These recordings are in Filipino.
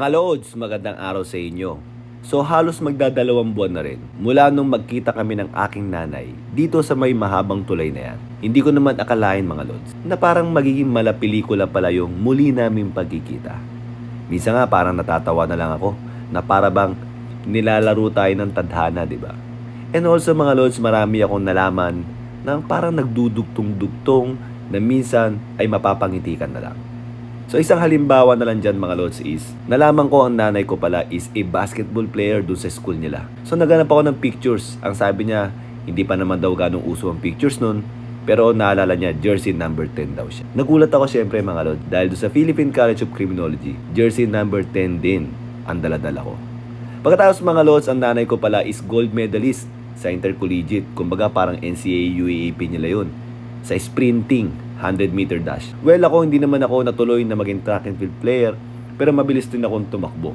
Mga Lods, magandang araw sa inyo. So halos magdadalawang buwan na rin mula nung magkita kami ng aking nanay dito sa may mahabang tulay na yan. Hindi ko naman akalain mga Lods na parang magiging malapelikula pala yung muli naming pagkikita. Minsan nga parang natatawa na lang ako na para bang nilalaro tayo ng tadhana, di ba? And also mga Lods, marami akong nalaman na parang nagdudugtong-dugtong na minsan ay mapapangiti ka na lang. So isang halimbawa na lang dyan mga Lods is, nalaman ko ang nanay ko pala is a basketball player doon sa school nila. So naghanap ako ng pictures. Ang sabi niya, hindi pa naman daw ganong uso ang pictures nun, pero naalala niya, jersey number 10 daw siya. Nagulat ako syempre mga Lods, dahil doon sa Philippine College of Criminology, jersey number 10 din ang daladala ko. Pagkatapos mga Lods, ang nanay ko pala is gold medalist sa intercollegiate. Kumbaga parang NCAA UAAP nila yun. Sa sprinting, 100-meter dash. Well, ako hindi naman ako natuloy na maging track and field player, pero mabilis din akong tumakbo.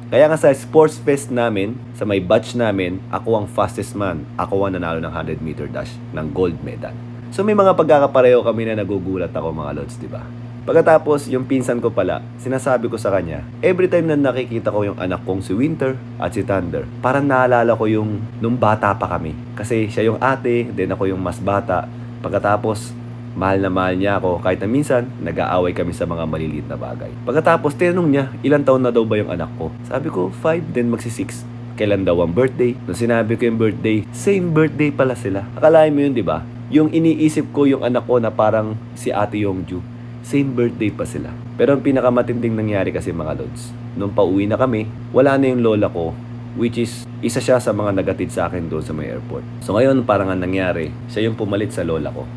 Kaya nga sa sports fest namin, sa may batch namin, ako ang fastest man. Ako ang nanalo ng 100-meter dash ng gold medal. So may mga pagkakapareho kami na nagugulat ako mga Lods, di ba? Pagkatapos, yung pinsan ko pala, sinasabi ko sa kanya, every time na nakikita ko yung anak kong si Winter at si Thunder, parang naalala ko yung nung bata pa kami. Kasi siya yung ate, then ako yung mas bata. Pagkatapos, mahal na mahal niya ako kahit na minsan nag-aaway kami sa mga maliliit na bagay. Pagkatapos tinanong niya, ilang taon na daw ba yung anak ko? Sabi ko, 5, then magsi-6. Kailan daw ang birthday? Nung sinabi ko yung birthday, same birthday pala sila. Akalain mo yun, di ba? Yung iniisip ko yung anak ko na parang si Ate Yongju, same birthday pa sila. Pero ang pinakamatinding nangyari kasi mga Lods, nung pauwi na kami, wala na yung lola ko, which is isa siya sa mga nagatid sa akin doon sa may airport. So ngayon parang ang nangyari, siya yung pumalit sa lola ko.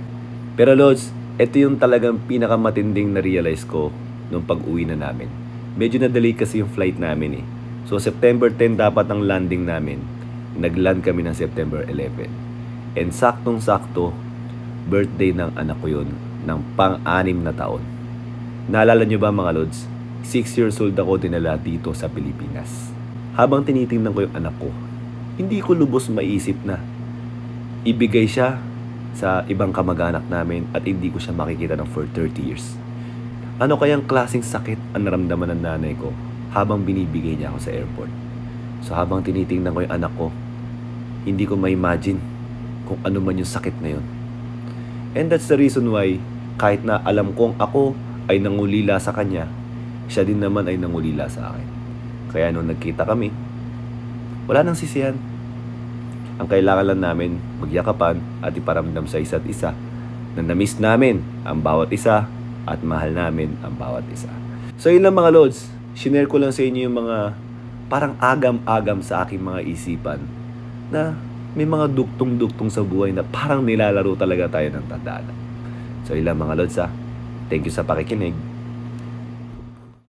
Pero Lods, ito yung talagang pinakamatinding na-realize ko nung pag-uwi na namin. Medyo na-delay kasi yung flight namin eh. So September 10 dapat ang landing namin. Nag-land kami ng September 11. And saktong-sakto, birthday ng anak ko yun, ng pang-6 na taon. Naalala nyo ba mga Lods? 6 years old ako dinala dito sa Pilipinas. Habang tinitingnan ko yung anak ko, hindi ko lubos maisip na ibigay siya sa ibang kamag-anak namin at hindi ko siya makikita ng for 30 years. Ano kayang klaseng sakit ang naramdaman ng nanay ko habang binibigay niya ako sa airport? So habang tinitingnan ko yung anak ko, hindi ko ma-imagine kung ano man yung sakit na yun. And that's the reason why kahit na alam kong ako ay nangulila sa kanya, siya din naman ay nangulila sa akin. Kaya nung nagkita kami, wala nang sisihan. Ang kailangan lang namin magyakapan at iparamdam sa isa't isa na na-miss namin ang bawat isa at mahal namin ang bawat isa. So yun lang mga Lods, shinare ko lang sa inyo yung mga parang agam-agam sa aking mga isipan na may mga duktong-duktong sa buhay na parang nilalaro talaga tayo ng tandaan. So yun lang mga Lods ha. Thank you sa pakikinig.